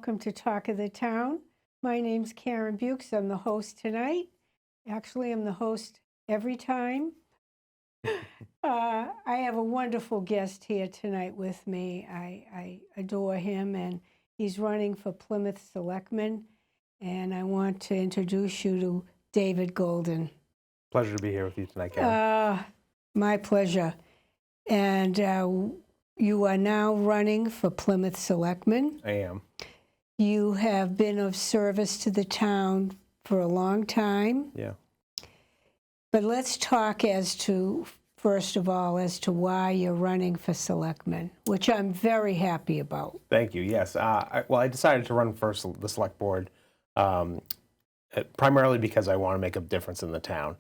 welcome to Talk of the Town. My name's Karen Buechs. I'm the host tonight. Actually, I'm the host every time. I have a wonderful guest here tonight with me. I adore him, and he's running for Plymouth Selectman. And I want to introduce you to David Golden. Pleasure to be here with you tonight, Karen. My pleasure. And you are now running for Plymouth Selectman. I am. You have been of service to the town for a long time. Yeah. But let's talk first of all, as to why you're running for selectman, which I'm very happy about. Thank you. Yes. I decided to run for the select board primarily because I want to make a difference in the town.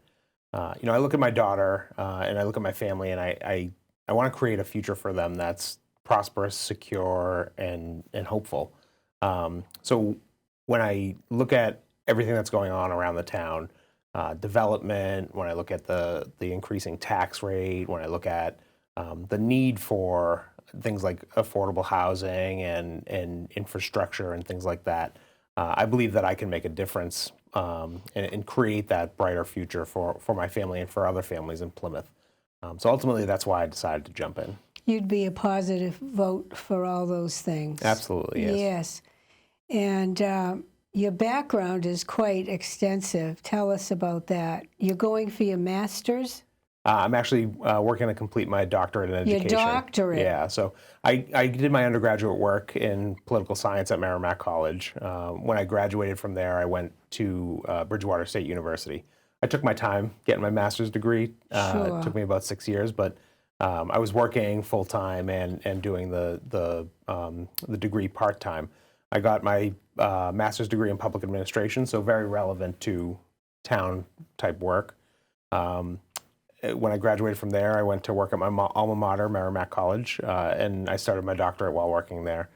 I look at my daughter and I look at my family, and I want to create a future for them that's prosperous, secure, and hopeful. So when I look at everything that's going on around the town, development, when I look at the increasing tax rate, when I look at the need for things like affordable housing and infrastructure and things like that, I believe that I can make a difference and create that brighter future for my family and for other families in Plymouth. So ultimately, that's why I decided to jump in. You'd be a positive vote for all those things. Absolutely, yes. Yes. And your background is quite extensive. Tell us about that. You're going for your master's? I'm actually working to complete my doctorate in education. Your doctorate? Yeah, so I did my undergraduate work in political science at Merrimack College. When I graduated from there, I went to Bridgewater State University. I took my time getting my master's degree. Sure. It took me about 6 years, but I was working full-time and doing the degree part-time. I got my master's degree in public administration, so very relevant to town-type work. When I graduated from there, I went to work at my alma mater, Merrimack College, and I started my doctorate while working there.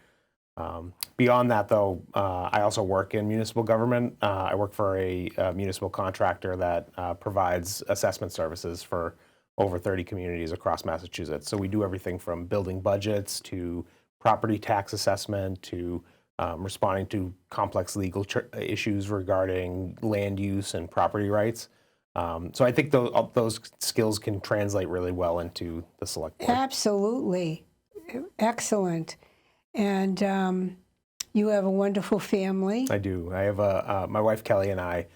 Beyond that, though, I also work in municipal government. I work for a municipal contractor that provides assessment services for over 30 communities across Massachusetts. So we do everything from building budgets to property tax assessment to responding to complex legal issues regarding land use and property rights. So I think those skills can translate really well into the select board. Absolutely. Excellent. And you have a wonderful family. I do. I have my wife Kelly and I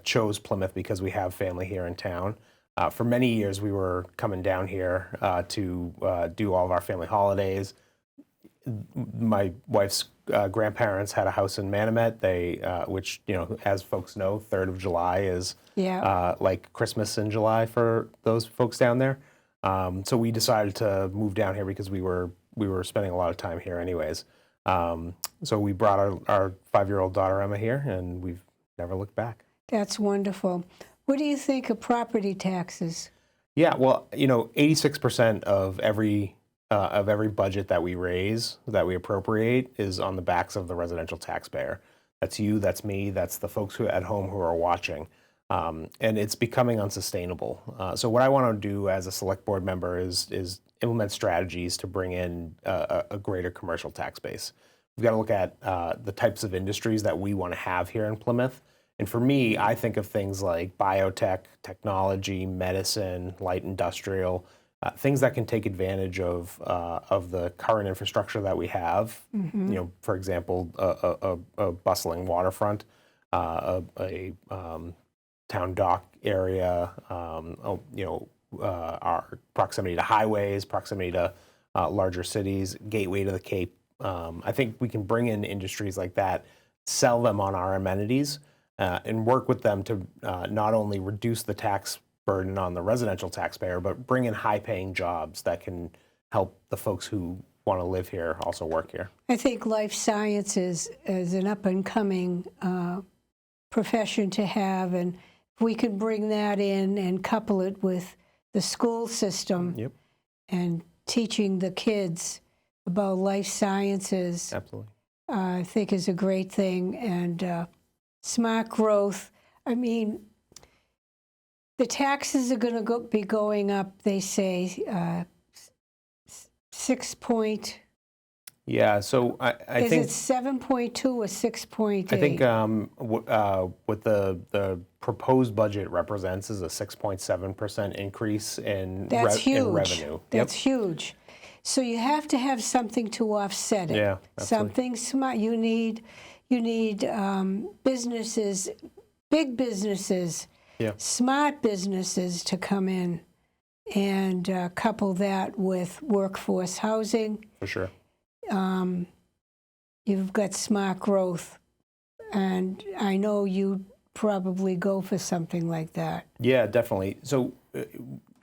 chose Plymouth because we have family here in town. For many years, we were coming down here to do all of our family holidays. My wife's grandparents had a house in Manomet. Which, as folks know, 3rd of July is like Christmas in July for those folks down there. So we decided to move down here because we were spending a lot of time here anyways. So we brought our 5-year-old daughter Emma here, and we've never looked back. That's wonderful. What do you think of property taxes? Yeah, well, 86% of every budget that we raise, that we appropriate, is on the backs of the residential taxpayer. That's you, that's me, that's the folks at home who are watching. And it's becoming unsustainable. So what I want to do as a select board member is implement strategies to bring in a greater commercial tax base. We've got to look at the types of industries that we want to have here in Plymouth. And for me, I think of things like biotech, technology, medicine, light industrial, things that can take advantage of the current infrastructure that we have. Mm-hmm. For example, a bustling waterfront, a town dock area, our proximity to highways, proximity to larger cities, gateway to the Cape. I think we can bring in industries like that, sell them on our amenities, and work with them to not only reduce the tax burden on the residential taxpayer, but bring in high-paying jobs that can help the folks who want to live here also work here. I think life sciences is an up-and-coming profession to have, and if we can bring that in and couple it with the school system. Yep. And teaching the kids about life sciences, Absolutely. I think is a great thing. And smart growth. I mean, the taxes are going to be going up, they say, 6 point Yeah, so I Is think it 7.2 or 6.8? I think what the proposed budget represents is a 6.7% increase in That's huge. revenue. That's huge. So you have to have something to offset it. Yeah, absolutely. Something smart. You need businesses, big businesses, Yeah, smart businesses to come in and couple that with workforce housing. for sure. You've got smart growth, and I know you probably go for something like that. Yeah, definitely. So,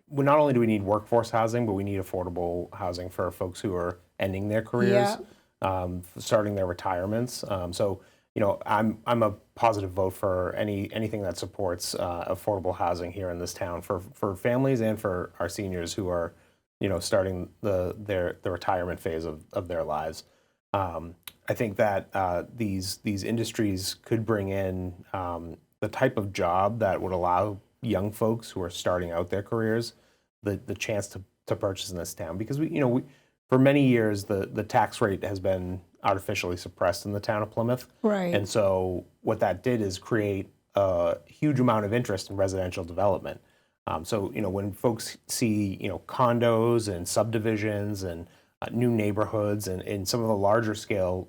not only do we need workforce housing, but we need affordable housing for folks who are ending their careers, starting their retirements. So, I'm a positive vote for anything that supports affordable housing here in this town for families and for our seniors who are, starting the retirement phase of their lives. I think that these industries could bring in the type of job that would allow young folks who are starting out their careers the chance to purchase in this town, because we for many years the tax rate has been artificially suppressed in the town of Plymouth. Right. And so what that did is create a huge amount of interest in residential development. So when folks see condos and subdivisions and new neighborhoods and in some of the larger scale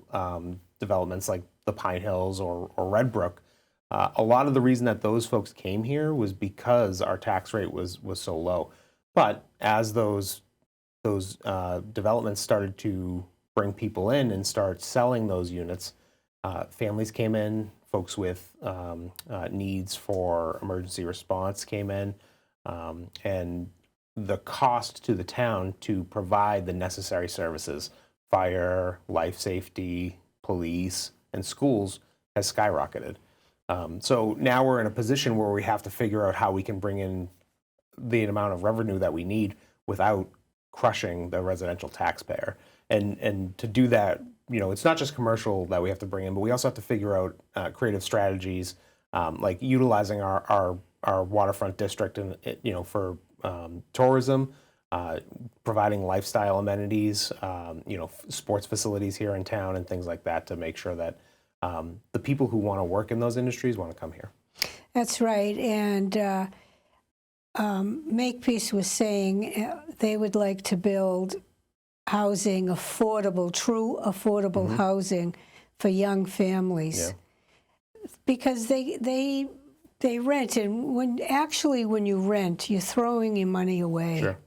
developments like the Pine Hills or Red Brook, a lot of the reason that those folks came here was because our tax rate was so low. But as those developments started to bring people in and start selling those units, families came in, folks with needs for emergency response came in, and the cost to the town to provide the necessary services, fire, life safety, police, and schools, has skyrocketed. So now we're in a position where we have to figure out how we can bring in the amount of revenue that we need without crushing the residential taxpayer. And to do that, it's not just commercial that we have to bring in, but we also have to figure out creative strategies, like utilizing our waterfront district and for tourism, providing lifestyle amenities, sports facilities here in town and things like that to make sure that the people who want to work in those industries want to come here. That's right. And Makepeace was saying they would like to build housing, true affordable housing for young families. Yeah. Because they rent, and when you rent, you're throwing your money away. Sure.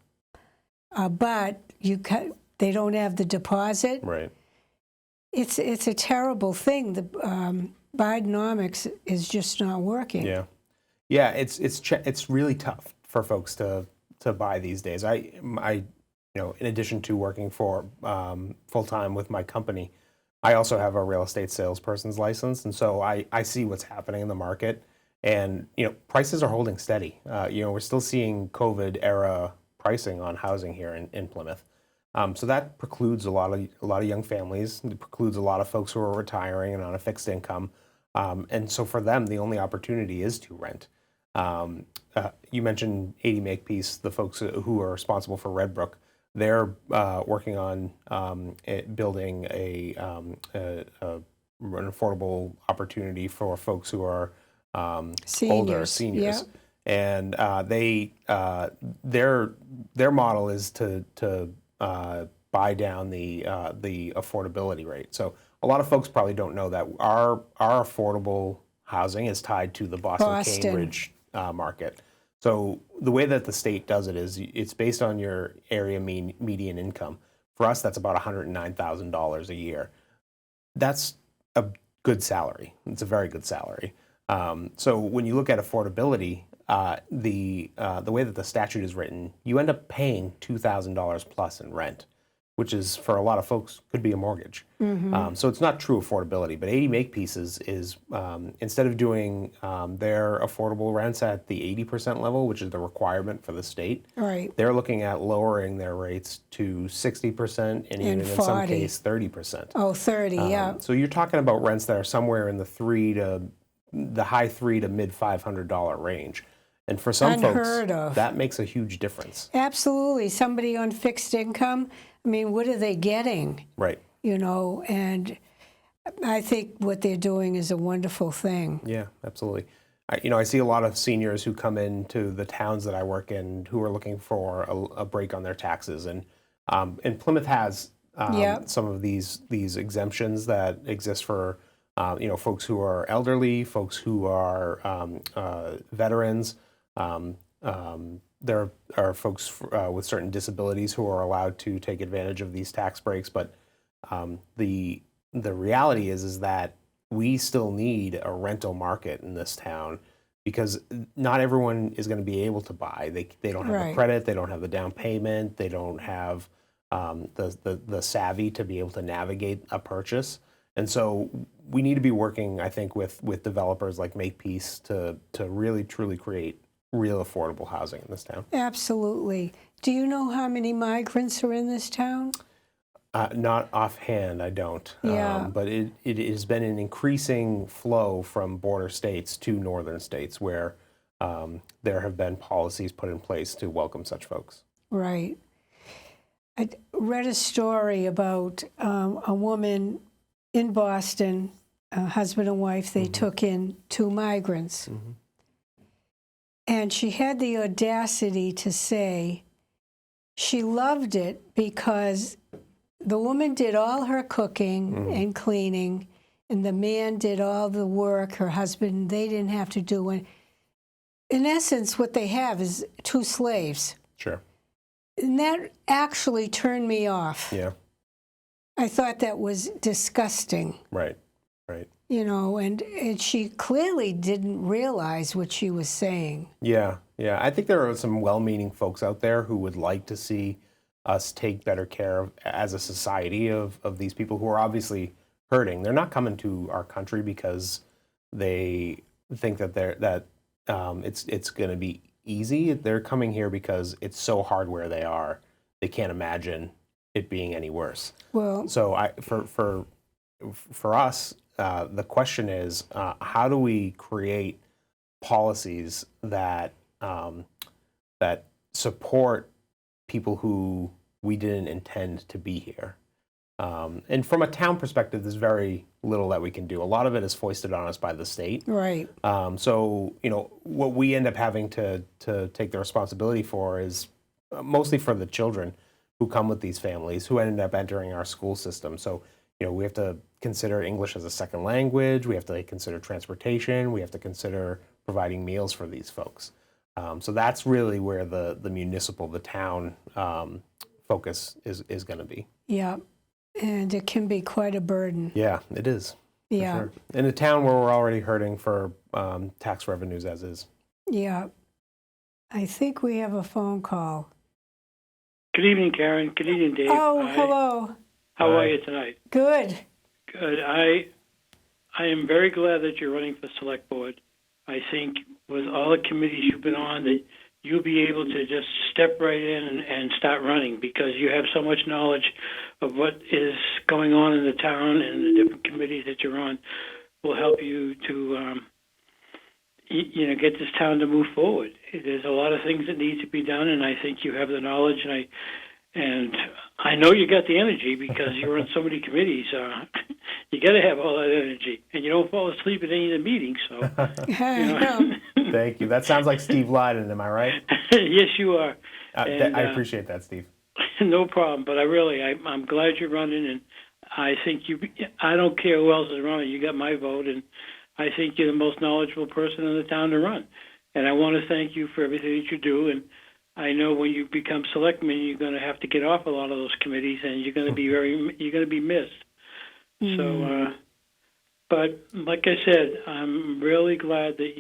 But they don't have the deposit. Right. It's a terrible thing. The Bidenomics is just not working. Yeah. Yeah, it's really tough for folks to buy these days. I in addition to working for full time with my company, I also have a real estate salesperson's license, and so I see what's happening in the market, and prices are holding steady. We're still seeing COVID era pricing on housing here in Plymouth, so that precludes a lot of young families. It precludes a lot of folks who are retiring and on a fixed income, and so for them, the only opportunity is to rent. You mentioned 80 Makepeace, the folks who are responsible for Red Brook. They're working on building an affordable opportunity for folks who are older seniors, and their model is to buy down the affordability rate. So a lot of folks probably don't know that our affordable housing is tied to the Boston. Cambridge market. So the way that the state does it is it's based on your area median income. For us, that's about $109,000 a year. That's a good salary. It's a very good salary. So when you look at affordability, the way that the statute is written, you end up paying $2,000 plus in rent, which is, for a lot of folks, could be a mortgage. So it's not true affordability. But 80 Makepeace is instead of doing their affordable rents at the 80% level, which is the requirement for the state, right, they're looking at lowering their rates to 60% and even in some case 30%. Oh, 30, yeah. So you're talking about rents that are somewhere in the high $300 to mid $500 range. And for some folks, that makes a huge difference. Absolutely. Somebody on fixed income, I mean, what are they getting? Right. and I think what they're doing is a wonderful thing. Yeah, absolutely. I see a lot of seniors who come into the towns that I work in who are looking for a break on their taxes, and Plymouth has Yep. some of these exemptions that exist for folks who are elderly, folks who are veterans. There are folks with certain disabilities who are allowed to take advantage of these tax breaks, but the reality is that we still need a rental market in this town because not everyone is going to be able to buy. They don't have the Right. credit, they don't have the down payment, they don't have the savvy to be able to navigate a purchase. And so we need to be working, I think, with developers like Makepeace to really truly create real affordable housing in this town. Absolutely. Do you know how many migrants are in this town? Not offhand, I don't. Yeah. But it has been an increasing flow from border states to northern states where there have been policies put in place to welcome such folks. Right. I read a story about a woman in Boston, a husband and wife, they took in 2 migrants. And she had the audacity to say she loved it because the woman did all her cooking and cleaning, and the man did all the work. Her husband, they didn't have to do it. In essence, what they have is 2 slaves. Sure. And that actually turned me off. Yeah. I thought that was disgusting. Right. Right. And she clearly didn't realize what she was saying. Yeah. Yeah. I think there are some well-meaning folks out there who would like to see us take better care of, as a society, of these people who are obviously hurting. They're not coming to our country because they think that it's going to be easy. They're coming here because it's so hard where they are. They can't imagine it being any worse. Well, So for us, the question is, how do we create policies that that support people who we didn't intend to be here? And from a town perspective, there's very little that we can do. A lot of it is foisted on us by the state. right. So what we end up having to take the responsibility for is mostly for the children who come with these families who end up entering our school system. So we have to consider English as a second language. We have to consider transportation. We have to consider providing meals for these folks. So that's really where the town focus is going to be. Yeah. And it can be quite a burden. Yeah, it is. For Yeah. sure. In a town where we're already hurting for tax revenues as is. Yeah. I think we have a phone call. Good evening, Karen. Good evening, Dave. Oh, hello. How Hi. are you tonight? Good. Good. I am very glad that you're running for select board. I think with all the committees you've been on, that you'll be able to just step right in and start running because you have so much knowledge of what is going on in the town, and the different committees that you're on will help you to get this town to move forward. There's a lot of things that need to be done, and I think you have the knowledge, and I know you got the energy because you're on so many committees. You got to have all that energy, and you don't fall asleep at any of the meetings. So, Thank you. That sounds like Steve Lyden, am I right? Yes, you are. And, I appreciate that, Steve. No problem. But I'm glad you're running, and I think I don't care who else is running. You got my vote, and I think you're the most knowledgeable person in the town to run. And I want to thank you for everything that you do. And I know when you become selectman, you're going to have to get off a lot of those committees, and you're going to be missed. So, but like I said, I'm really glad that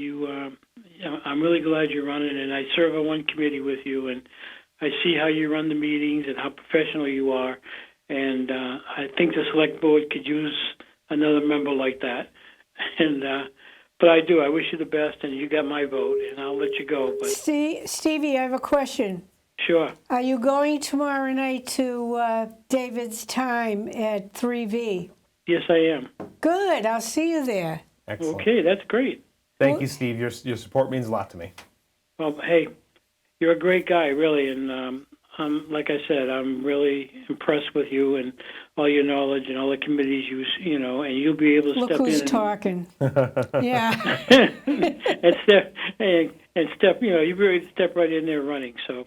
I'm really glad you're running, and I serve on one committee with you, and I see how you run the meetings and how professional you are, and I think the select board could use another member like that. And but I do. I wish you the best, and you got my vote, and I'll let you go. But Stevie, I have a question. Sure. Are you going tomorrow night to David's Time at 3V? Yes, I am. Good. I'll see you there. Excellent. Okay, that's great. Thank you, Steve. Your support means a lot to me. Well, hey, you're a great guy, really, and like I said, I'm really impressed with you and all your knowledge and all the committees and you'll be able to Look step who's in talking. Yeah. and step. You'll be able to step right in there running. So,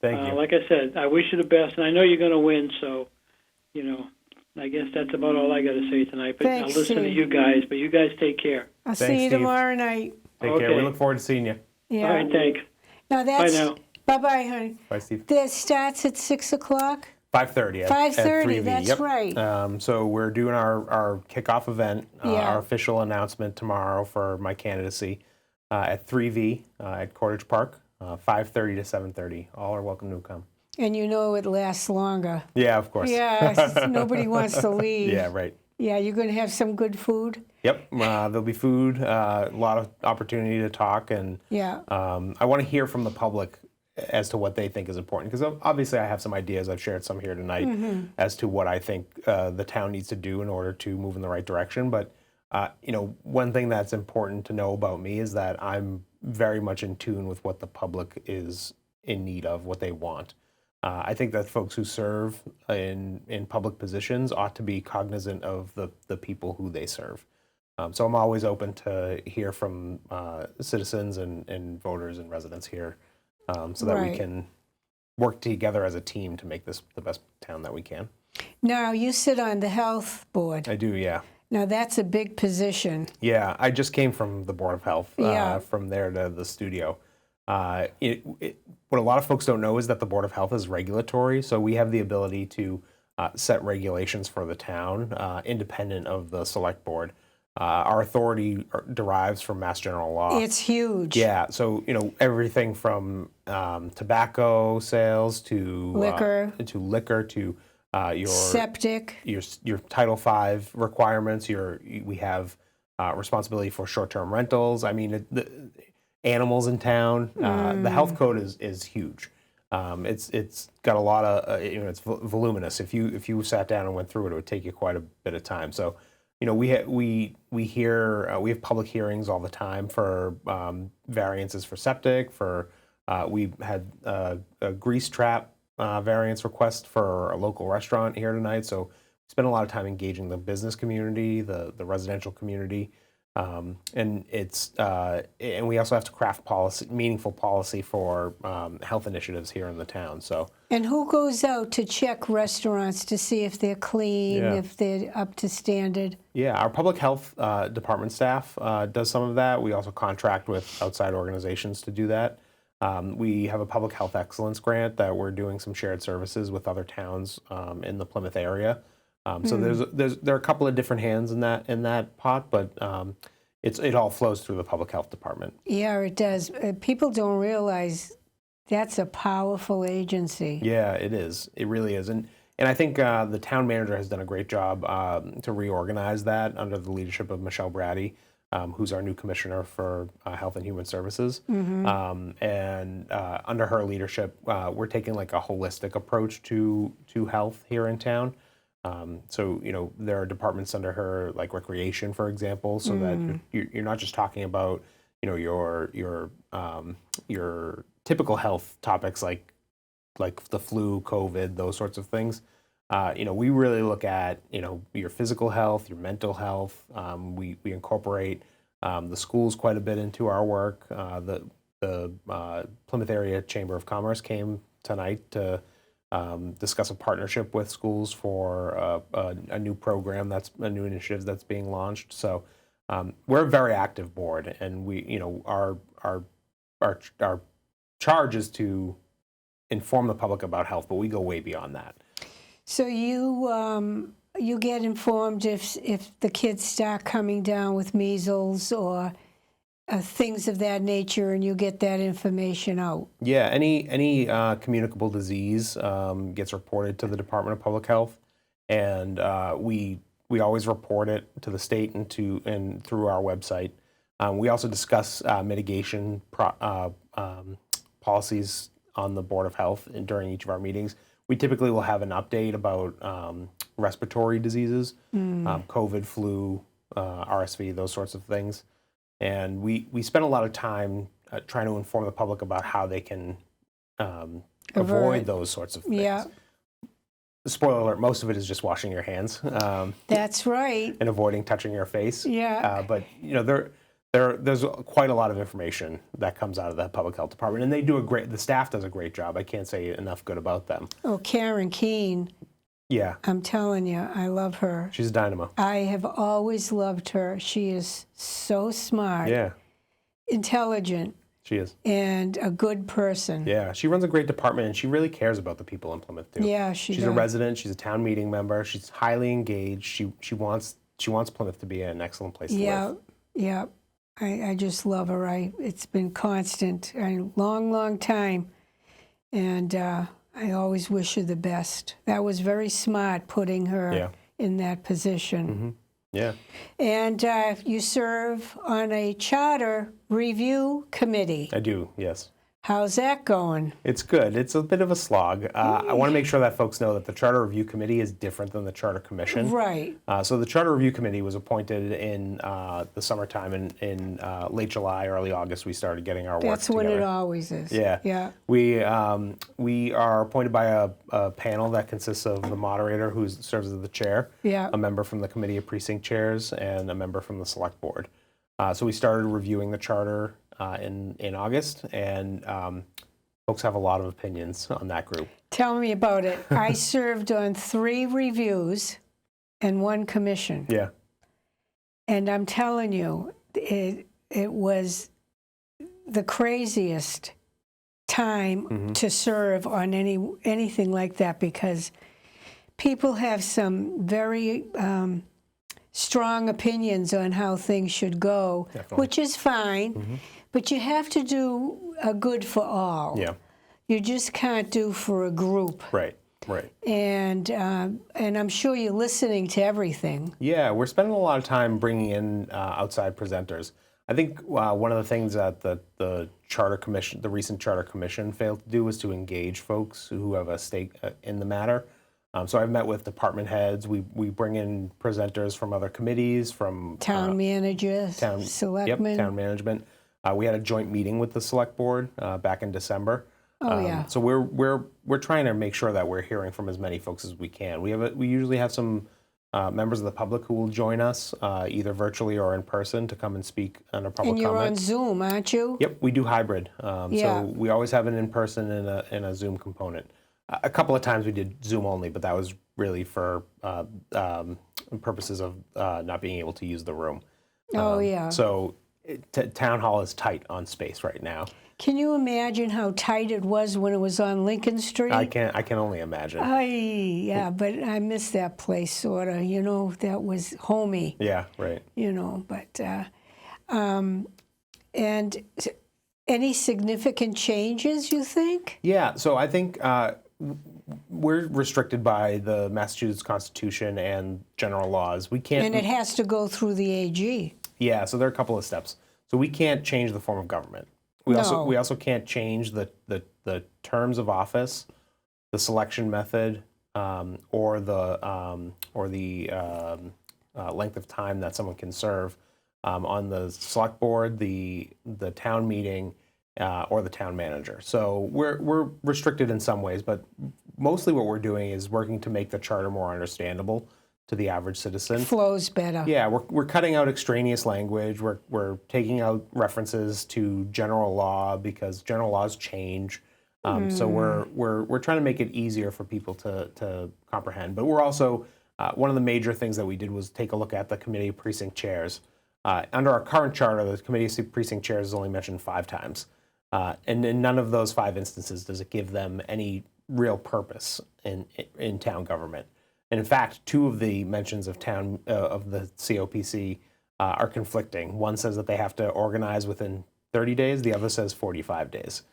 Thank you. like I said, I wish you the best, and I know you're going to win. So, I guess that's about all I got to say tonight. But Thanks, I'll listen to Steve. you guys. But you guys take care. I'll Thanks, see you Steve. tomorrow night. Take care. We Okay. look forward to seeing you. Yeah. All right, thanks. Now that's. now. Bye-bye, honey. Bye, Steve. This starts at 6 o'clock? 5:30. 5:30, 3V. that's Yep. right. So we're doing our kickoff event, Yeah. our official announcement tomorrow for my candidacy at 3V at Cottage Park, 5:30 to 7:30. All are welcome to come. And it lasts longer. Yeah, of course. Yeah, nobody wants to leave. Yeah, right. Yeah, you're going to have some good food? Yep. There'll be food, a lot of opportunity to talk, and Yeah. I want to hear from the public as to what they think is important, because obviously I have some ideas. I've shared some here tonight as to what I think the town needs to do in order to move in the right direction. But one thing that's important to know about me is that I'm very much in tune with what the public is in need of, what they want. I think that folks who serve in public positions ought to be cognizant of the people who they serve. So I'm always open to hear from citizens and voters and residents here, so that we Right. can work together as a team to make this the best town that we can. Now, you sit on the health board. I do, yeah. Now, that's a big position. Yeah, I just came from the Board of Health, Yeah. from there to the studio. What a lot of folks don't know is that the Board of Health is regulatory, so we have the ability to set regulations for the town, independent of the select board. Our authority derives from Mass General Law. It's huge. Yeah, so everything from tobacco sales to Liquor. liquor to your Septic. your Title V requirements. We have responsibility for short-term rentals. I mean, the animals in town. The health code is huge. It's got a lot of it's voluminous. If you sat down and went through it, it would take you quite a bit of time. So we have public hearings all the time for variances for septic. We had a grease trap variance request for a local restaurant here tonight. So we spend a lot of time engaging the business community, the residential community, and we also have to craft meaningful policy for health initiatives here in the town. So. And who goes out to check restaurants to see if they're clean, Yeah. if they're up to standard? Yeah, our public health department staff does some of that. We also contract with outside organizations to do that. We have a public health excellence grant that we're doing some shared services with other towns in the Plymouth area. So there are a couple of different hands in that pot, but it all flows through the public health department. Yeah, it does. People don't realize that's a powerful agency. Yeah, it is. It really is. And I think the town manager has done a great job to reorganize that under the leadership of Michelle Brady, who's our new commissioner for Health and Human Services. And under her leadership, we're taking like a holistic approach to health here in town. So there are departments under her, like recreation, for example, so that you're not just talking about your typical health topics like the flu, COVID, those sorts of things. We really look at your physical health, your mental health. We incorporate the schools quite a bit into our work. The Plymouth Area Chamber of Commerce came tonight to discuss a partnership with schools for a new program a new initiative that's being launched. So we're a very active board, and our charge is to inform the public about health, but we go way beyond that. So you get informed if the kids start coming down with measles or things of that nature, and you get that information out. Yeah, any communicable disease gets reported to the Department of Public Health, and we always report it to the state and through our website. We also discuss mitigation policies on the Board of Health during each of our meetings. We typically will have an update about respiratory diseases, COVID, flu, RSV, those sorts of things. And we spend a lot of time trying to inform the public about how they can avoid those sorts of things. Yeah, Spoiler alert, most of it is just washing your hands that's right. and avoiding touching your face. Yeah. But there's quite a lot of information that comes out of the public health department, and the staff does a great job. I can't say enough good about them. Oh, Karen Keene, Yeah, I'm telling you, I love her. she's a dynamo. I have always loved her. She is so smart, Yeah, intelligent, she is. and a good person. Yeah, she runs a great department, and she really cares about the people in Plymouth too. Yeah, She's does. a resident. She's a town meeting member. She's highly engaged. She wants Plymouth to be an excellent place to live. Yeah. I just love her. It's been constant, a long time, and I always wish her the best. That was very smart putting her in that position. Mm-hmm. Yeah. And you serve on a charter review committee. I do, yes. How's that going? It's good. It's a bit of a slog. I want to make sure that folks know that the Charter Review Committee is different than the Charter Commission. Right. So the Charter Review Committee was appointed in the summertime. In late July, early August, we started getting our work That's when together. it always is. Yeah. Yeah. We are appointed by a panel that consists of the moderator, who serves as the chair, Yeah. a member from the Committee of Precinct Chairs, and a member from the Select Board. So we started reviewing the charter in August, and folks have a lot of opinions on that group. Tell me about it. I served on 3 reviews and 1 commission. Yeah. And I'm telling you, it was the craziest time to serve on anything like that, because people have some very strong opinions on how things should go, Definitely. which is fine, but you have to do a good for all. Yeah. You just can't do for a group. Right. And I'm sure you're listening to everything. Yeah, we're spending a lot of time bringing in outside presenters. I think one of the things that the Charter Commission, the recent Charter Commission, failed to do was to engage folks who have a stake in the matter. So I've met with department heads. We bring in presenters from other committees, from Town managers, selectmen. town management. We had a joint meeting with the select board back in December. Yeah. So we're trying to make sure that we're hearing from as many folks as we can. We usually have some members of the public who will join us either virtually or in person to come and speak on a public And you're comment. on Zoom, aren't you? Yep, we do hybrid. Yeah. So we always have an in-person and a Zoom component. A couple of times we did Zoom only, but that was really for purposes of not being able to use the room. Oh, yeah. So town hall is tight on space right now. Can you imagine how tight it was when it was on Lincoln Street? I can only imagine. Yeah, but I miss that place, sort of. You know, that was homey. Yeah, right. You know, but and any significant changes, you think? Yeah, so I think we're restricted by the Massachusetts Constitution and general laws. We can't. And it has to go through the AG. Yeah, so there are a couple of steps. So we can't change the form of government. We also can't change the terms of office, the selection method, or the length of time that someone can serve on the select board, the town meeting, or the town manager. So we're restricted in some ways, but mostly what we're doing is working to make the charter more understandable to the average citizen. Flows better. Yeah, we're cutting out extraneous language. We're taking out references to general law because general laws change. So we're trying to make it easier for people to comprehend. But we're also one of the major things that we did was take a look at the committee of precinct chairs. Under our current charter, the committee of precinct chairs is only mentioned 5 times, and in none of those 5 instances does it give them any real purpose in town government. And in fact, 2 of the mentions of of the COPC are conflicting. One says that they have to organize within 30 days. The other says 45 days.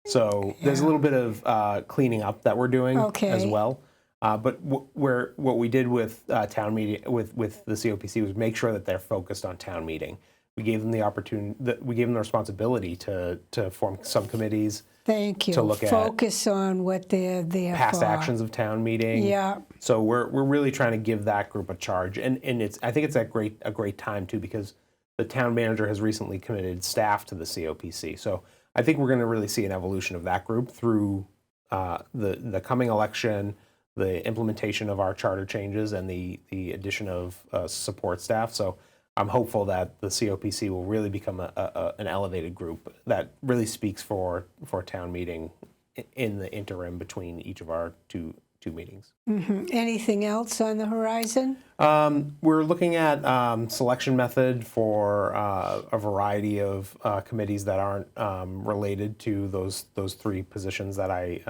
So there's a little bit of cleaning up that we're doing as well. But what we did with town meeting with the COPC was make sure that they're focused on town meeting. We gave them the opportunity. We gave them the responsibility to form subcommittees. Thank you. To look at focus on what they're there past for. actions of town meeting. Yeah. So we're really trying to give that group a charge, and I think it's a great time too, because the town manager has recently committed staff to the COPC. So I think we're going to really see an evolution of that group through the coming election, the implementation of our charter changes, and the addition of support staff. So I'm hopeful that the COPC will really become an elevated group that really speaks for town meeting in the interim between each of our two meetings. Anything else on the horizon? We're looking at selection method for a variety of committees that aren't related to those three positions that I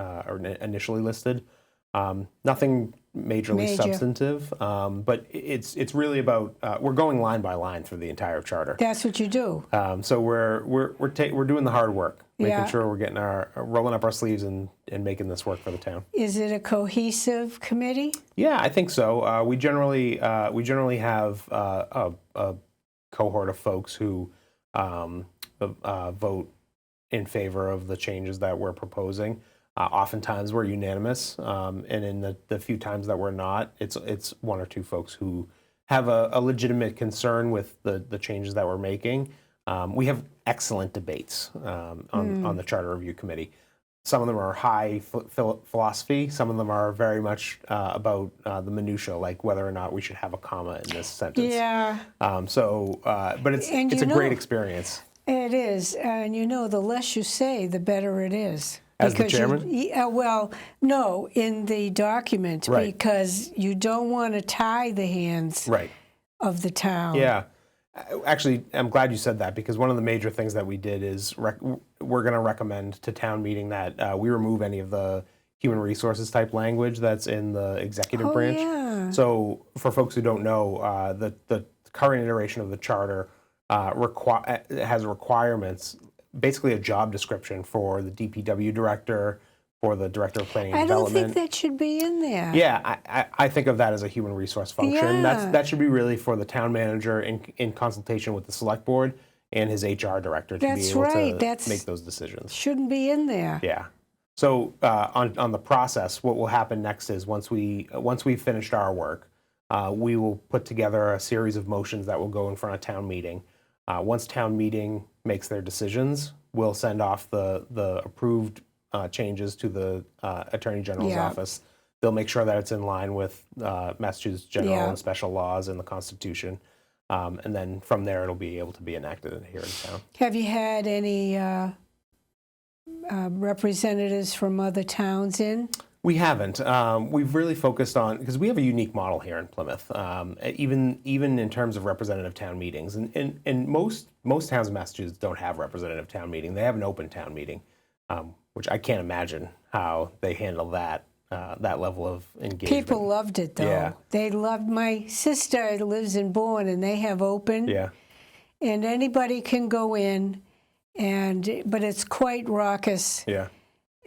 initially listed. Nothing majorly substantive, but it's really about we're going line by line through the entire charter. That's what you do. So we're doing the hard work, making Yeah. sure we're getting rolling up our sleeves and making this work for the town. Is it a cohesive committee? Yeah, I think so. We generally have a cohort of folks who vote in favor of the changes that we're proposing. Oftentimes we're unanimous, and in the few times that we're not, it's one or two folks who have a legitimate concern with the changes that we're making. We have excellent debates on the Charter Review Committee. Some of them are high philosophy. Some of them are very much about the minutia, like whether or not we should have a comma in this sentence. Yeah. But it's a great experience. It is, and the less you say, the better it is. As the chairman? No, in the document, Right. because you don't want to tie the hands Right. of the town. Yeah. Actually, I'm glad you said that, because one of the major things that we did is we're going to recommend to town meeting that we remove any of the human resources type language that's in the executive branch. Yeah. So for folks who don't know, the current iteration of the charter has requirements, basically a job description for the DPW director, for the director of planning and I don't development. think that should be in there. Yeah, I think of that as a human resource function. Yeah. That should be really for the town manager in consultation with the select board and his HR director to That's be able right. to make those decisions. Shouldn't be in there. Yeah. So on the process, what will happen next is once we've finished our work, we will put together a series of motions that will go in front of town meeting. Once town meeting makes their decisions, we'll send off the approved changes to the Attorney General's office. They'll make sure that it's in line with Massachusetts general and special laws and the Constitution. And then from there, it'll be able to be enacted here in town. Have you had any representatives from other towns in? We haven't. We've really focused on, because we have a unique model here in Plymouth, even in terms of representative town meetings. And most towns in Massachusetts don't have representative town meeting. They have an open town meeting, which I can't imagine how they handle that level of engagement. People loved it, though. Yeah. They loved. My sister lives in Bourne, and they have open. Yeah. And anybody can go in, but it's quite raucous. Yeah.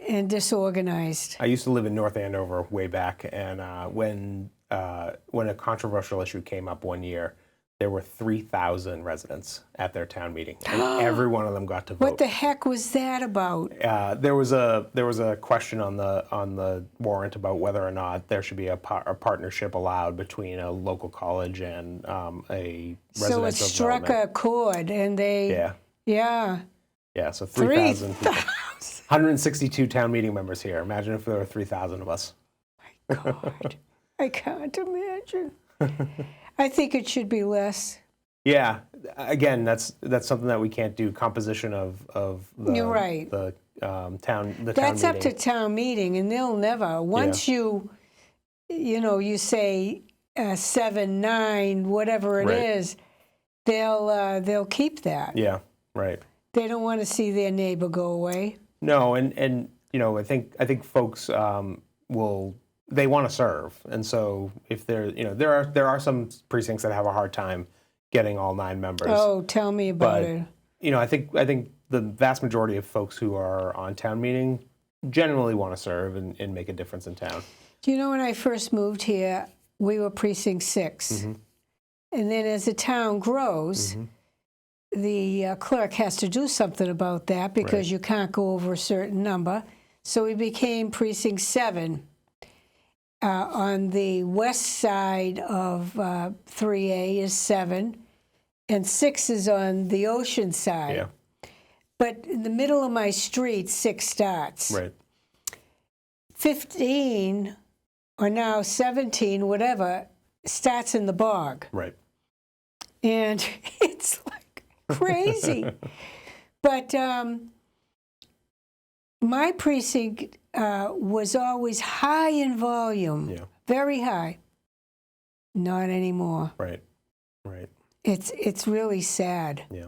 And disorganized. I used to live in North Andover way back, and when a controversial issue came up one year, there were 3,000 residents at their town meeting, and every one of them got to vote. What the heck was that about? There was a question on the warrant about whether or not there should be a partnership allowed between a local college and a residential So it struck development. a chord, and they Yeah, so 3,000 people. 162 town meeting members here. Imagine if there were 3,000 of us. God, I can't imagine. I think it should be less. Yeah, again, that's something that we can't do. Composition of the You're right. the town That's meeting. up to town meeting, and they'll never. Once you say 7, 9, whatever it is, they'll keep that. Yeah, right. They don't want to see their neighbor go away. No, and I think folks they want to serve, and so if there are some precincts that have a hard time getting all 9 members. Oh, tell me about it. I think the vast majority of folks who are on town meeting generally want to serve and make a difference in town. Do you know when I first moved here, we were precinct 6, Mm-hmm. and then as the town grows. The clerk has to do something about that because you can't go over a certain number. So we became precinct 7. On the west side of 3A is 7, and 6 is on the ocean side. Yeah. But in the middle of my street, 6 starts. Right. 15 or now 17, whatever, starts in the bog. Right. And it's like crazy. But my precinct was always high in volume, Yeah. very high. Not anymore. Right. Right. It's really sad. Yeah.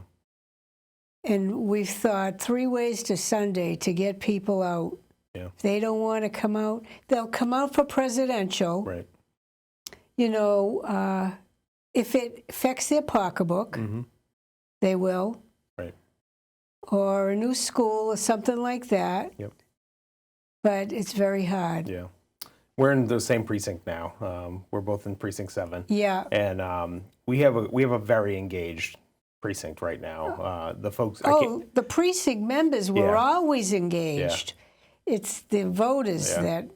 And we've thought 3 ways to Sunday to get people out. Yeah. If they don't want to come out, they'll come out for presidential. Right. You know, if it affects their pocketbook, Mm-hmm. they will. Right. Or a new school or something like that. Yep. But it's very hard. Yeah. We're in the same precinct now. We're both in precinct 7. Yeah. And we have a very engaged precinct right now. The folks. I can't, The precinct members were Yeah. always engaged. It's the voters Yeah. that,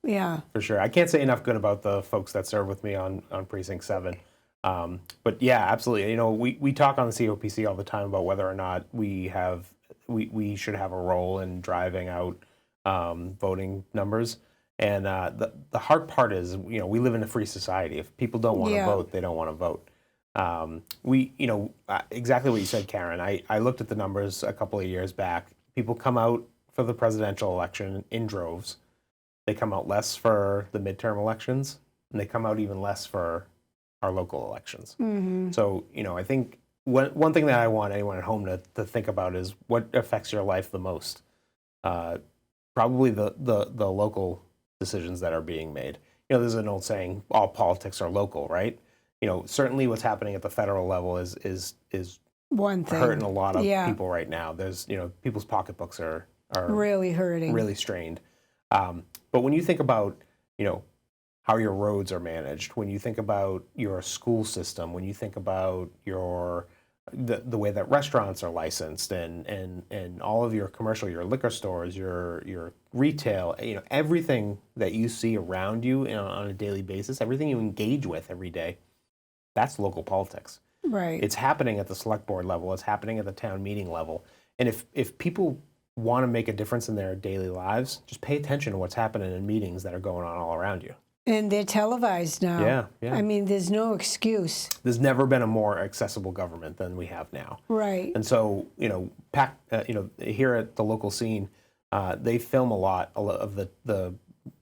yeah. for sure. I can't say enough good about the folks that serve with me on precinct 7. But yeah, absolutely. You know, we talk on the COPC all the time about whether or not we should have a role in driving out voting numbers. And the hard part is, you know, we live in a free society. If people don't want to Yeah. vote, they don't want to vote. Exactly what you said, Karen. I looked at the numbers a couple of years back. People come out for the presidential election in droves. They come out less for the midterm elections, and they come out even less for our local elections. Mm-hmm. So, you know, I think one thing that I want anyone at home to think about is what affects your life the most. Probably the local decisions that are being made. You know, there's an old saying, all politics are local, right? You know, certainly what's happening at the federal level is One thing. hurting a lot of Yeah. people right now. There's, you know, people's pocketbooks are Really hurting. really strained. But when you think about, you know, how your roads are managed, when you think about your school system, when you think about the way that restaurants are licensed and all of your commercial, your liquor stores, your retail, you know, everything that you see around you on a daily basis, everything you engage with every day, that's local politics. Right. It's happening at the select board level. It's happening at the town meeting level. And if people want to make a difference in their daily lives, just pay attention to what's happening in meetings that are going on all around you. And they're televised now. Yeah, yeah. I mean, there's no excuse. There's never been a more accessible government than we have now. Right. And so, you know, here at the local scene, they film a lot of the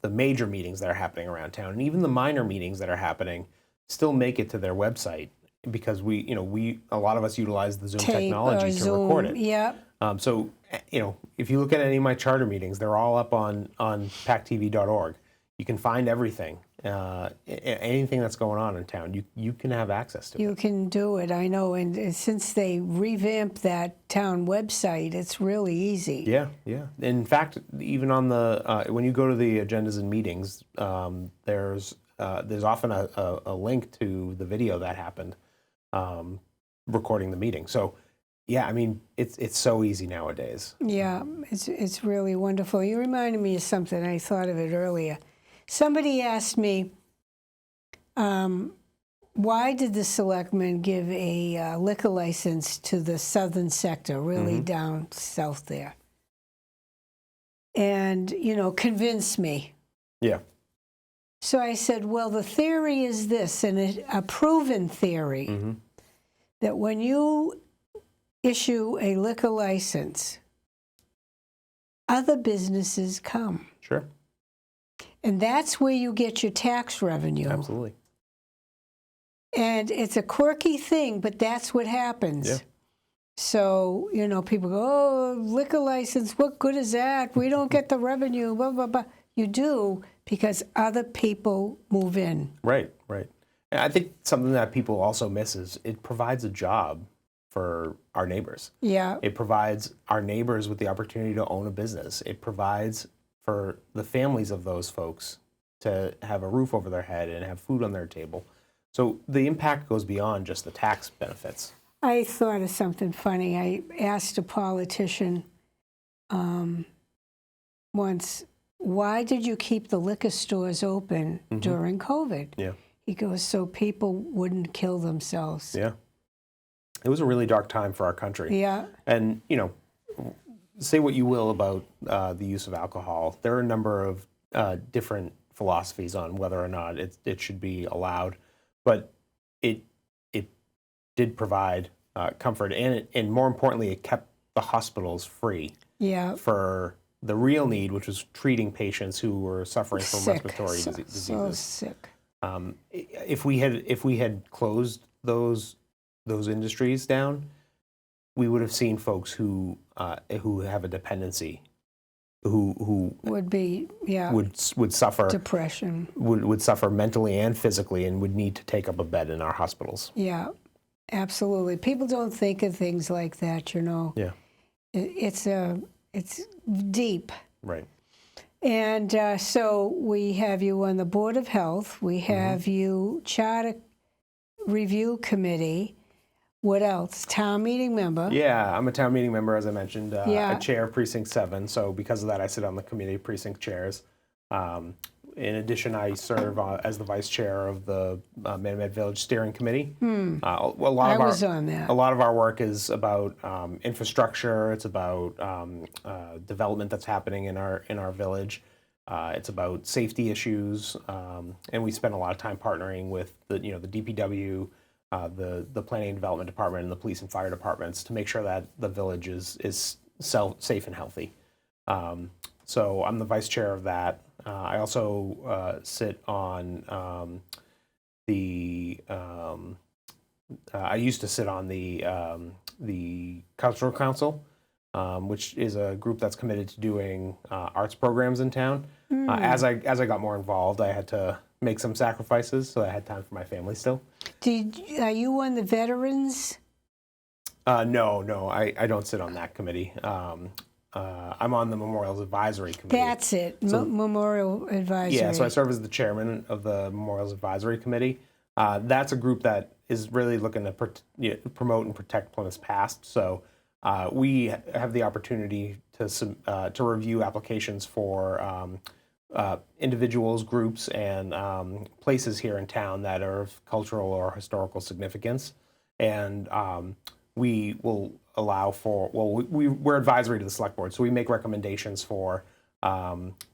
major meetings that are happening around town, and even the minor meetings that are happening still make it to their website because a lot of us utilize the Zoom Tape technology or to Zoom. record it. Yeah. So, you know, if you look at any of my charter meetings, they're all up on pactv.org. You can find everything, anything that's going on in town. You can have access to it. You can do it, I know. And since they revamped that town website, it's really easy. Yeah, yeah. In fact, even on the when you go to the agendas and meetings, there's often a link to the video that happened recording the meeting. So, yeah, I mean, it's so easy nowadays. Yeah, it's really wonderful. You reminded me of something. I thought of it earlier. Somebody asked me, why did the selectmen give a liquor license to the southern sector, really down south there? And, you know, convince me. Yeah. So I said, well, the theory is this, and a proven theory, that when you issue a liquor license, other businesses come. Sure. And that's where you get your tax revenue. Absolutely. And it's a quirky thing, but that's what happens. Yeah. So, you know, people go, oh, liquor license, what good is that? We don't get the revenue, blah, blah, blah. You do because other people move in. Right, right. And I think something that people also miss is it provides a job for our neighbors. Yeah. It provides our neighbors with the opportunity to own a business. It provides for the families of those folks to have a roof over their head and have food on their table. So the impact goes beyond just the tax benefits. I thought of something funny. I asked a politician once, why did you keep the liquor stores open during COVID? Yeah. He goes, so people wouldn't kill themselves. Yeah. It was a really dark time for our country. Yeah. And, you know, say what you will about the use of alcohol. There are a number of different philosophies on whether or not it should be allowed, but it did provide comfort, and more importantly, it kept the hospitals free Yeah. for the real need, which was treating patients who were suffering from Sick. respiratory So diseases. sick. If we had closed those industries down, we would have seen folks who have a dependency, who Would be, yeah, would suffer depression. would suffer mentally and physically, and would need to take up a bed in our hospitals. Yeah, absolutely. People don't think of things like that, you know. Yeah. It's deep. Right. And so we have you on the Board of Health. We have you Charter Review Committee. What else? Town meeting member. Yeah, I'm a town meeting member, as I mentioned. Yeah. I chair Precinct 7, so because of that, I sit on the committee of precinct chairs. In addition, I serve as the vice chair of the Manomet Village Steering Committee. I was on that. A lot of our work is about infrastructure. It's about development that's happening in our village. It's about safety issues, and we spend a lot of time partnering with the DPW, the Planning and Development Department, and the police and fire departments to make sure that the village is safe and healthy. So I'm the vice chair of that. I also sit on I used to sit on the Cultural Council, which is a group that's committed to doing arts programs in town. As I got more involved, I had to make some sacrifices, so I had time for my family still. Are you on the veterans? No, I don't sit on that committee. I'm on the Memorials Advisory Committee. That's it, Memorial Advisory. Yeah, so I serve as the chairman of the Memorials Advisory Committee. That's a group that is really looking to promote and protect Plymouth's past. So we have the opportunity to review applications for individuals, groups, and places here in town that are of cultural or historical significance. And we will allow for, we're advisory to the select board, so we make recommendations for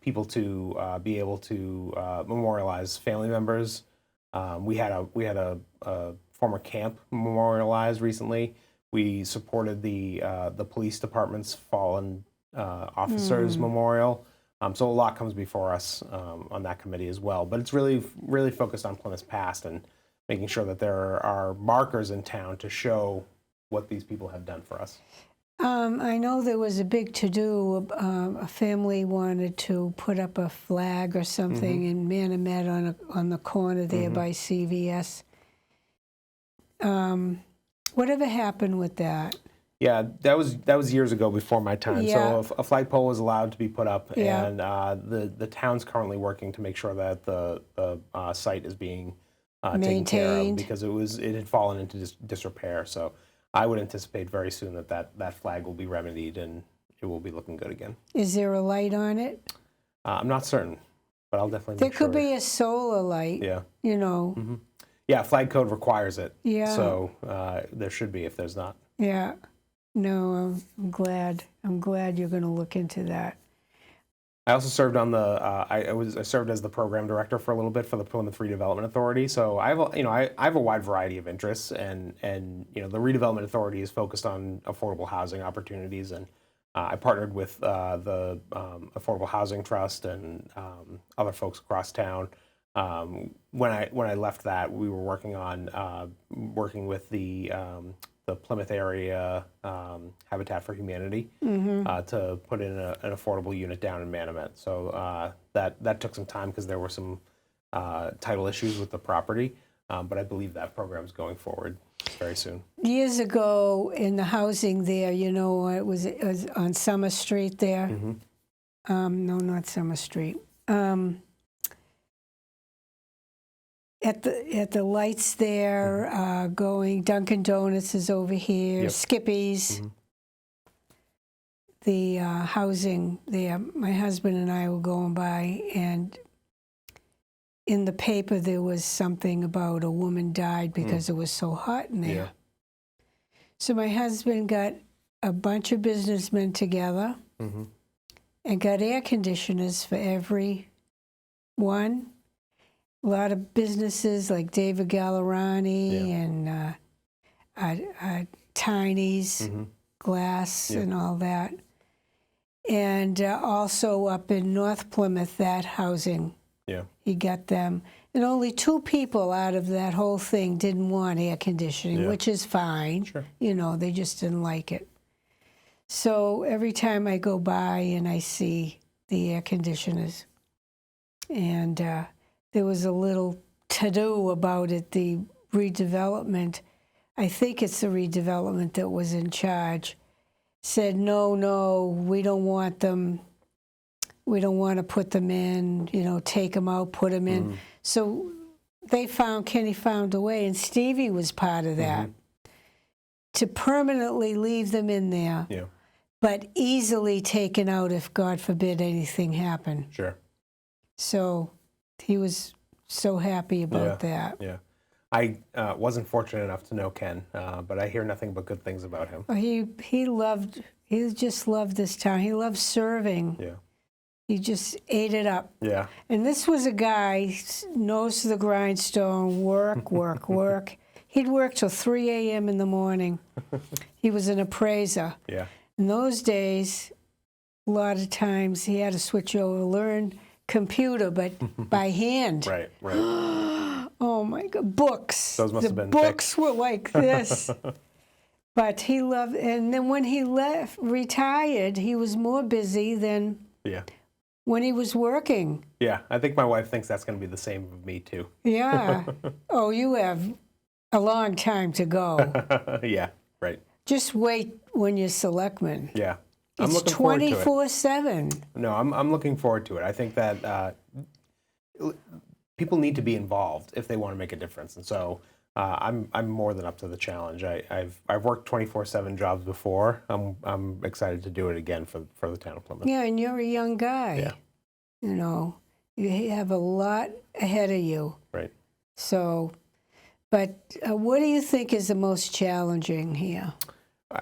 people to be able to memorialize family members. We had a former camp memorialized recently. We supported the police department's fallen officers memorial. So a lot comes before us on that committee as well. But it's really focused on Plymouth's past and making sure that there are markers in town to show what these people have done for us. I know there was a big to-do. A family wanted to put up a flag or something in Manomet on the corner there by CVS. Whatever happened with that? Yeah, that was years ago before my time. Yeah. So a flagpole was allowed to be put up, Yeah. and the town's currently working to make sure that the site is being taken care of, Maintained. because it had fallen into disrepair. So I would anticipate very soon that flag will be remedied and it will be looking good again. Is there a light on it? I'm not certain, but I'll definitely There make sure. could be a solar light. Yeah. You know. Yeah, flag code requires it. Yeah. So there should be if there's not. Yeah. No, I'm glad. I'm glad you're going to look into that. I also served on the I served as the program director for a little bit for the Plymouth Redevelopment Authority. So I have a wide variety of interests, and the Redevelopment Authority is focused on affordable housing opportunities, and I partnered with the Affordable Housing Trust and other folks across town. When I left that, we were working with the Plymouth area Habitat for Humanity to put in an affordable unit down in Manomet. So that took some time because there were some title issues with the property, but I believe that program is going forward very soon. Years ago in the housing there, it was on Summer Street there. No, not Summer Street. At the lights there, going, Dunkin' Donuts is over here, Yep. Skippy's. The housing there, my husband and I were going by, and in the paper there was something about a woman died because it was so hot in there. Yeah. So my husband got a bunch of businessmen together and got air conditioners for every one. A lot of businesses like David Gallerani Yeah. and Tiny's Glass Yeah. and all that. And also up in North Plymouth, that housing, Yeah. he got them. And only 2 people out of that whole thing didn't want air conditioning, Yeah. which is fine. Sure. You know, they just didn't like it. So every time I go by and I see the air conditioners, and there was a little to-do about it, the redevelopment. I think it's the redevelopment that was in charge. Said, no, we don't want them. We don't want to put them in, you know, take them out, put them in. So Kenny found a way, and Stevie was part of that, to permanently leave them in there, Yeah. but easily taken out if, God forbid, anything happened. Sure. So he was so happy about that. Yeah. I wasn't fortunate enough to know Ken, but I hear nothing but good things about him. Well, he just loved this town. He loved serving. Yeah. He just ate it up. Yeah. And this was a guy, nose to the grindstone, work. He'd work till 3 a.m. in the morning. He was an appraiser. Yeah. In those days, a lot of times he had to switch over, learn computer, but by hand. Right. Oh my God, books. Those must have been books were like this. But he loved, and then when he retired, he was more busy than Yeah. when he was working. Yeah. I think my wife thinks that's going to be the same of me too. Yeah. Oh, you have a long time to go. Yeah. Right. Just wait when you're selectman. Yeah. I'm It's looking forward to it. 24/7. No, I'm looking forward to it. I think that people need to be involved if they want to make a difference, and so I'm more than up to the challenge. I've worked 24/7 jobs before. I'm excited to do it again for the town of Plymouth. Yeah, and you're a young guy. Yeah. You know, you have a lot ahead of you. Right. So, but what do you think is the most challenging here?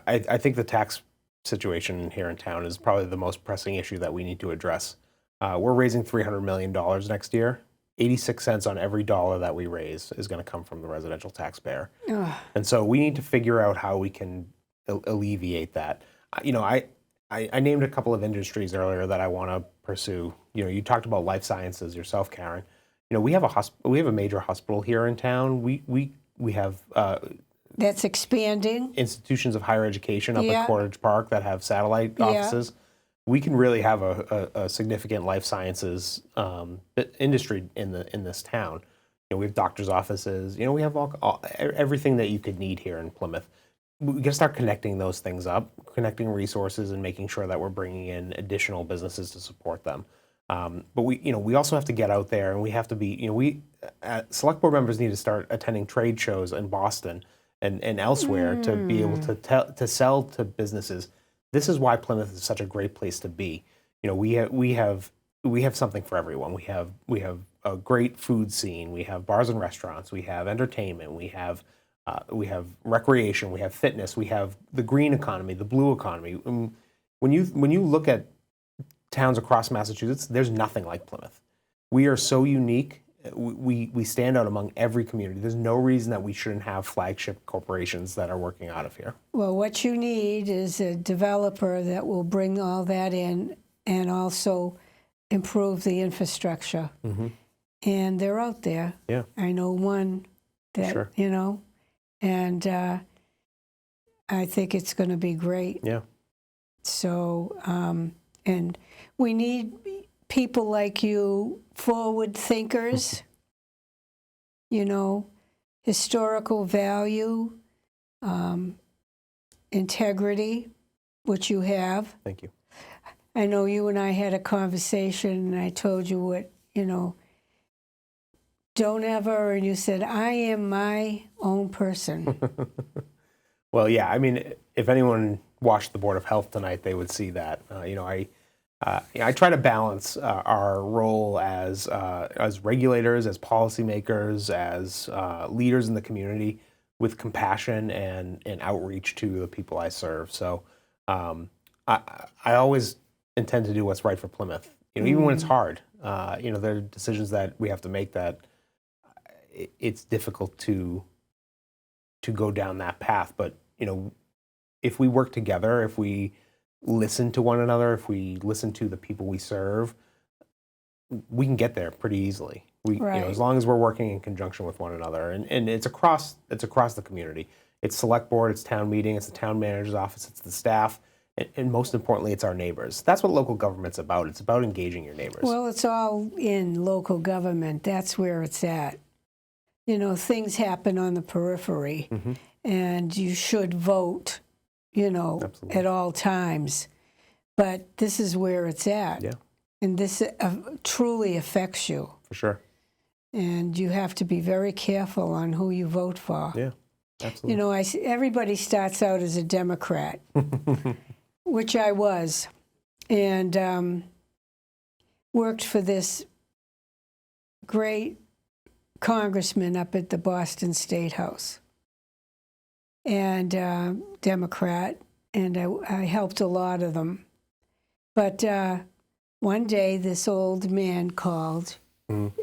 I think the tax situation here in town is probably the most pressing issue that we need to address. We're raising $300 million next year. 86 cents on every dollar that we raise is going to come from the residential taxpayer. Ugh. And so we need to figure out how we can alleviate that. I named a couple of industries earlier that I want to pursue. You talked about life sciences yourself, Karen. We have a major hospital here in town. We have That's expanding. institutions of higher education up Yeah. at Portage Park that have satellite Yeah. offices. We can really have a significant life sciences industry in this town. We have doctors' offices. We have everything that you could need here in Plymouth. We got to start connecting those things up, connecting resources, and making sure that we're bringing in additional businesses to support them. But we also have to get out there, and we have to be. Select board members need to start attending trade shows in Boston and elsewhere to be able to sell to businesses. This is why Plymouth is such a great place to be. We have something for everyone. We have a great food scene. We have bars and restaurants. We have entertainment. We have recreation. We have fitness. We have the green economy, the blue economy. When you look at towns across Massachusetts, there's nothing like Plymouth. We are so unique. We stand out among every community. There's no reason that we shouldn't have flagship corporations that are working out of here. Well, what you need is a developer that will bring all that in and also improve the infrastructure. And they're out there. Yeah. I know one that, Sure. And I think it's going to be great. Yeah. So, and we need people like you, forward thinkers, historical value, integrity, which you have. Thank you. I know you and I had a conversation, and I told you what, don't ever, and you said, I am my own person. Well, yeah. I mean, if anyone watched the Board of Health tonight, they would see that. I try to balance our role as regulators, as policymakers, as leaders in the community with compassion and outreach to the people I serve. So I always intend to do what's right for Plymouth. Even when it's hard. there are decisions that we have to make that it's difficult to go down that path. But, if we work together, if we listen to one another, if we listen to the people we serve, we can get there pretty easily. Right. As long as we're working in conjunction with one another, and it's across the community. It's select board, it's town meeting, it's the town manager's office, it's the staff, and most importantly, it's our neighbors. That's what local government's about. It's about engaging your neighbors. Well, it's all in local government. That's where it's at. Things happen on the periphery, and you should vote, Absolutely. at all times. But this is where it's at. Yeah. And this truly affects you. For sure. And you have to be very careful on who you vote for. Yeah, absolutely. Everybody starts out as a Democrat, which I was, and worked for this great congressman up at the Boston State House, and Democrat, and I helped a lot of them. But one day this old man called,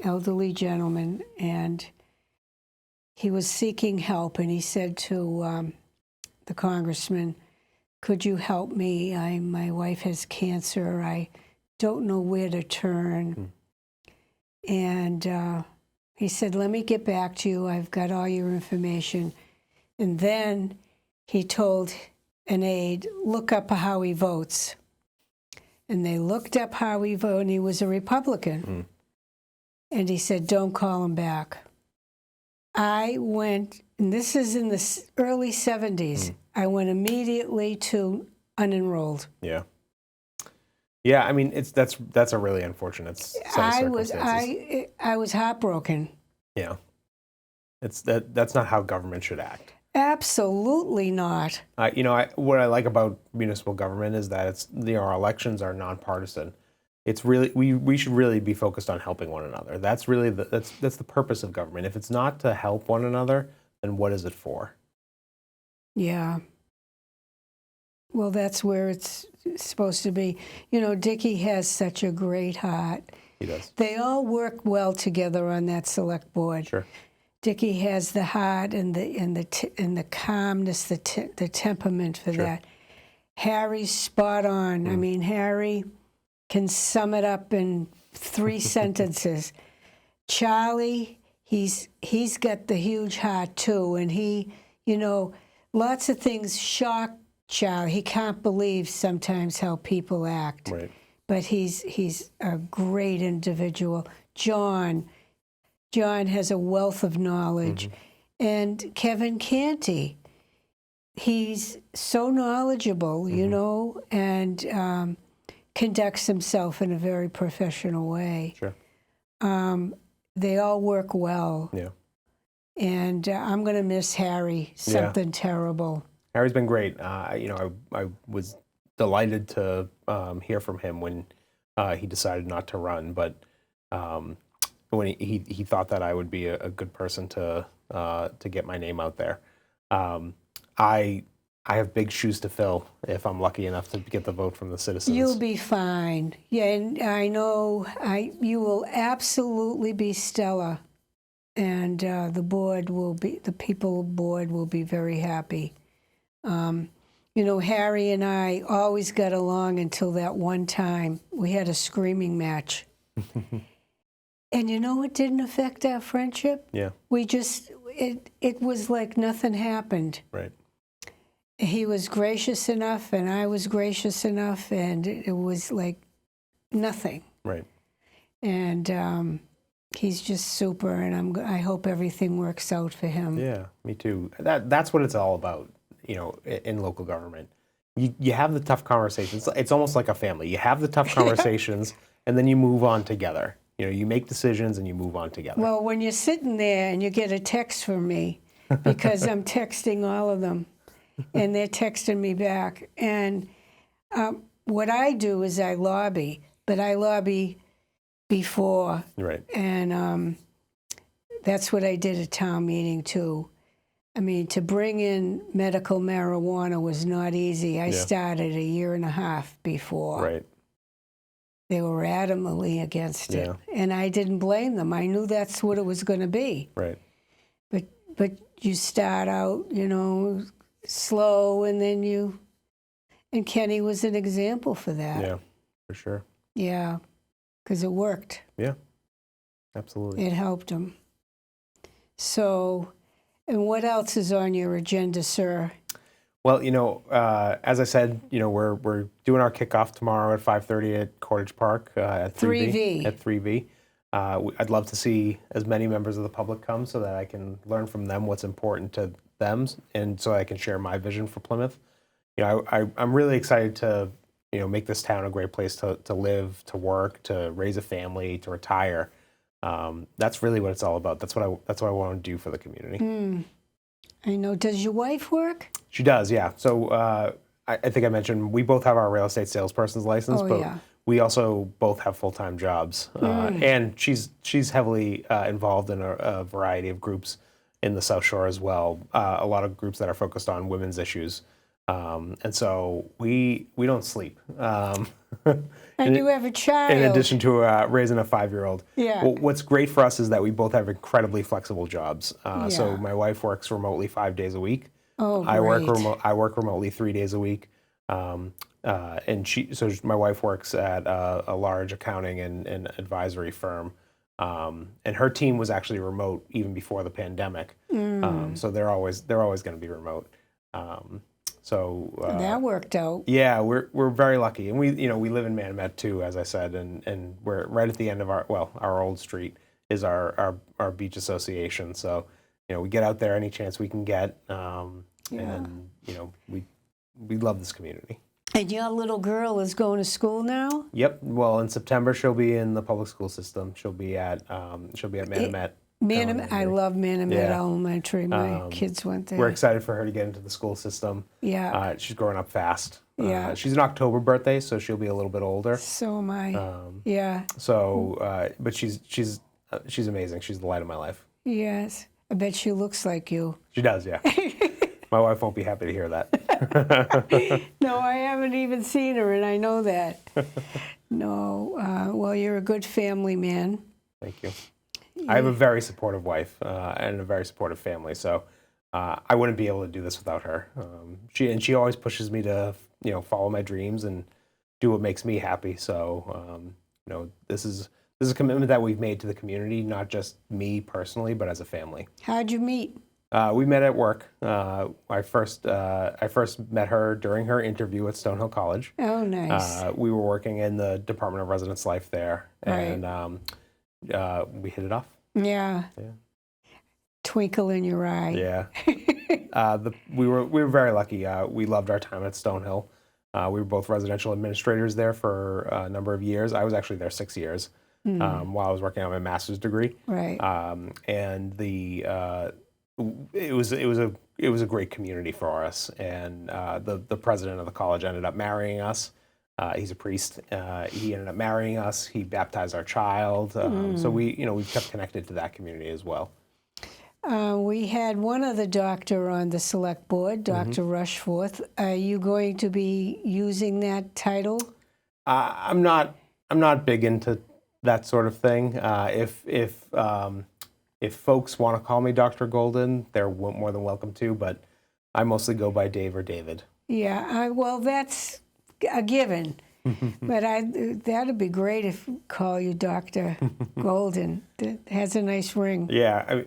elderly gentleman, and he was seeking help, and he said to the congressman, "Could you help me? My wife has cancer. I don't know where to turn." And he said, "Let me get back to you. I've got all your information." And then he told an aide, "Look up how he votes." And they looked up how he voted, and he was a Republican. And he said, "Don't call him back." I went, and this is in the early 70s, I went immediately to unenrolled. Yeah. Yeah, I mean, that's a really unfortunate set of circumstances. I was heartbroken. Yeah. That's not how government should act. Absolutely not. What I like about municipal government is that our elections are nonpartisan. It's really we should really be focused on helping one another. That's really that's the purpose of government. If it's not to help one another, then what is it for? Yeah. Well, that's where it's supposed to be. Dickie has such a great heart. He does. They all work well together on that select board. Sure. Dickie has the heart and the calmness, the temperament for that. Harry's spot on. I mean, Harry can sum it up in 3 sentences. Charlie, he's got the huge heart too, and he, lots of things shock Charlie. He can't believe sometimes how people act. Right. But he's a great individual. John has a wealth of knowledge. And Kevin Canty, he's so knowledgeable, and conducts himself in a very professional way. Sure. They all work well. Yeah. And I'm going to miss Harry, something terrible. Harry's been great. I was delighted to hear from him when he decided not to run, but when he thought that I would be a good person to get my name out there. I have big shoes to fill if I'm lucky enough to get the vote from the citizens. You'll be fine. Yeah, and I know you will absolutely be stellar, and the people board will be very happy. Harry and I always got along until that one time we had a screaming match. And it didn't affect our friendship. Yeah. We just, it was like nothing happened. Right. He was gracious enough, and I was gracious enough, and it was like nothing. Right. And he's just super, and I hope everything works out for him. Yeah, me too. That's what it's all about, in local government. You have the tough conversations. It's almost like a family. You have the tough conversations, and then you move on together. You make decisions, and you move on together. Well, when you're sitting there and you get a text from me, because I'm texting all of them, and they're texting me back. And what I do is I lobby, but I lobby before. Right. And that's what I did at town meeting, too. I mean, to bring in medical marijuana was not easy. I started a year and a half before. Right. they were adamantly against it. Yeah. And I didn't blame them. I knew that's what it was going to be. Right. But you start out, slow, and then and Kenny was an example for that. Yeah, for sure. Yeah, because it worked. Yeah, absolutely. It helped him. So, and what else is on your agenda, sir? Well, as I said, we're doing our kickoff tomorrow at 5:30 at Cottage Park at 3V. 3V. At 3V. I'd love to see as many members of the public come so that I can learn from them what's important to them, and so I can share my vision for Plymouth. I'm really excited to make this town a great place to live, to work, to raise a family, to retire. That's really what it's all about. That's what I want to do for the community. I know. Does your wife work? She does, yeah. So I think I mentioned we both have our real estate salesperson's license, but Yeah. we also both have full-time jobs. And she's heavily involved in a variety of groups in the South Shore as well. A lot of groups that are focused on women's issues. And so we don't sleep. And you have a child. In addition to raising a 5-year-old. Yeah. Well, what's great for us is that we both have incredibly flexible jobs. So Yeah. my wife works remotely 5 days a week. Oh, I work great. I work remotely 3 days a week. And my wife works at a large accounting and advisory firm. And her team was actually remote even before the pandemic. So they're always going to be remote. That worked out. Yeah, we're very lucky, and we live in Manomet too, as I said, and we're right at the end of our old street is our beach association. So we get out there any chance we can get, and we love this community. And your little girl is going to school now? Yep. Well, in September she'll be in the public school system. She'll be at Manomet. I love Manomet Yeah. Elementary. My kids went there. We're excited for her to get into the school system. Yeah. She's growing up fast. Yeah. She's an October birthday, so she'll be a little bit older. So am I. Yeah. So, but she's amazing. She's the light of my life. Yes. I bet she looks like you. She does, yeah. My wife won't be happy to hear that. No, I haven't even seen her, and I know that. No. Well, you're a good family man. Thank you. I have a very supportive wife and a very supportive family, so I wouldn't be able to do this without her. She always pushes me to follow my dreams and do what makes me happy. So this is a commitment that we've made to the community, not just me personally, but as a family. How'd you meet? We met at work. I first met her during her interview at Stonehill College. Oh, nice. We were working in the Department of Residence Life there, and we hit it off. Yeah. Twinkle in your eye. Yeah. We were very lucky. We loved our time at Stonehill. We were both residential administrators there for a number of years. I was actually there 6 years while I was working on my master's degree. Right. And it was a great community for us. And the president of the college ended up marrying us. He's a priest. He ended up marrying us. He baptized our child. So we've kept connected to that community as well. We had one other doctor on the select board, Dr. Rushforth. Are you going to be using that title? I'm not big into that sort of thing. If folks want to call me Dr. Golden, they're more than welcome to. But I mostly go by Dave or David. Yeah. Well, that's a given. But that'd be great if we call you Dr. Golden. That has a nice ring. Yeah.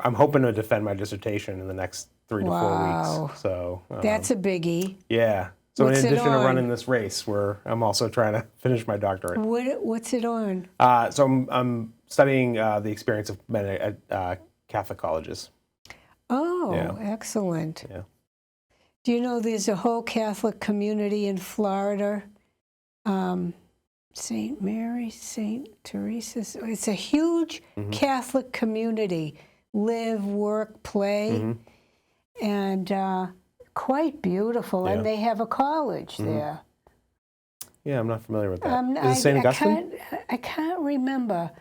I'm hoping to defend my dissertation in the next 3 to 4 Wow. weeks. So That's a biggie. yeah. So What's in it addition to on? running this race, I'm also trying to finish my doctorate. What's it on? So I'm studying the experience of men at Catholic colleges. Oh, Yeah. excellent. Yeah. Do you know there's a whole Catholic community in Florida? St. Mary, St. Teresa. It's a huge Catholic community. Live, work, play. And quite beautiful. Yeah. And they have a college there. Yeah, I'm not familiar with that. Is it St. Augustine? I can't remember.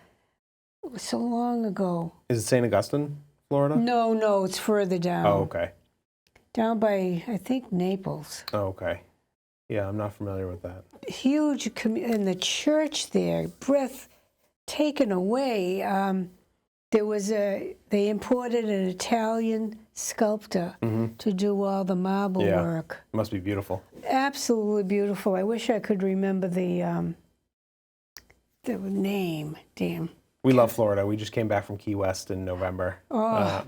It was so long ago. Is it St. Augustine, Florida? No, it's further down. Oh, okay. Down by, I think, Naples. Oh, okay. Yeah, I'm not familiar with that. Huge, and the church there, breath taken away. They imported an Italian sculptor to do all the marble Yeah. work. It must be beautiful. Absolutely beautiful. I wish I could remember the name. Damn. We love Florida. We just came back from Key West in November. Oh,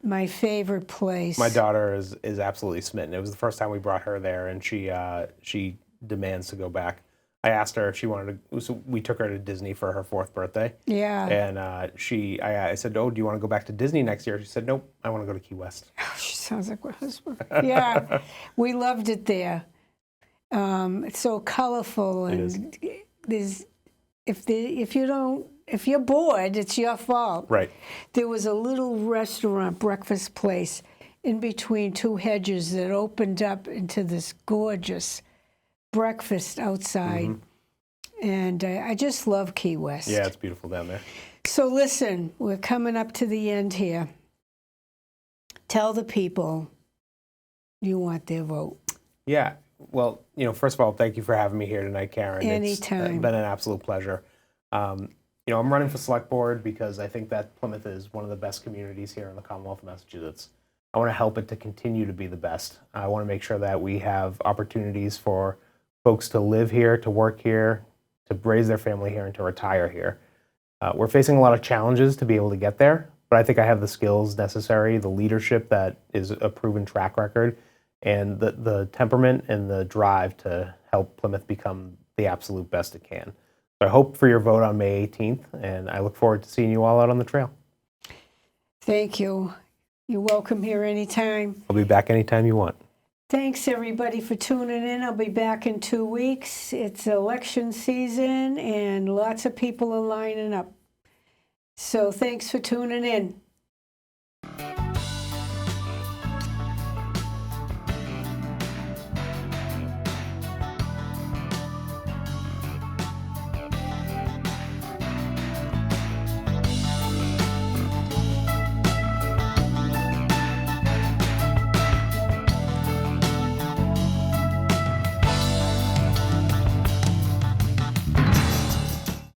my favorite place. My daughter is absolutely smitten. It was the first time we brought her there, and she demands to go back. I asked her if she wanted to. So we took her to Disney for her 4th birthday. Yeah. And I said, "Oh, do you want to go back to Disney next year?" She said, "Nope, I want to go to Key West." Oh, she sounds like my husband. Yeah, we loved it there. It's so colorful, and there's if you're bored, it's your fault. Right. There was a little restaurant, breakfast place, in between 2 hedges that opened up into this gorgeous breakfast outside. And I just love Key West. Yeah, it's beautiful down there. So listen, we're coming up to the end here. Tell the people you want their vote. Yeah. Well, first of all, thank you for having me here tonight, Karen. Anytime. It's been an absolute pleasure. I'm running for select board because I think that Plymouth is one of the best communities here in the Commonwealth of Massachusetts. I want to help it to continue to be the best. I want to make sure that we have opportunities for folks to live here, to work here, to raise their family here, and to retire here. We're facing a lot of challenges to be able to get there, but I think I have the skills necessary, the leadership that is a proven track record, and the temperament and the drive to help Plymouth become the absolute best it can. So I hope for your vote on May 18th, and I look forward to seeing you all out on the trail. Thank you. You're welcome here anytime. I'll be back anytime you want. Thanks, everybody, for tuning in. I'll be back in 2 weeks. It's election season, and lots of people are lining up. So thanks for tuning in.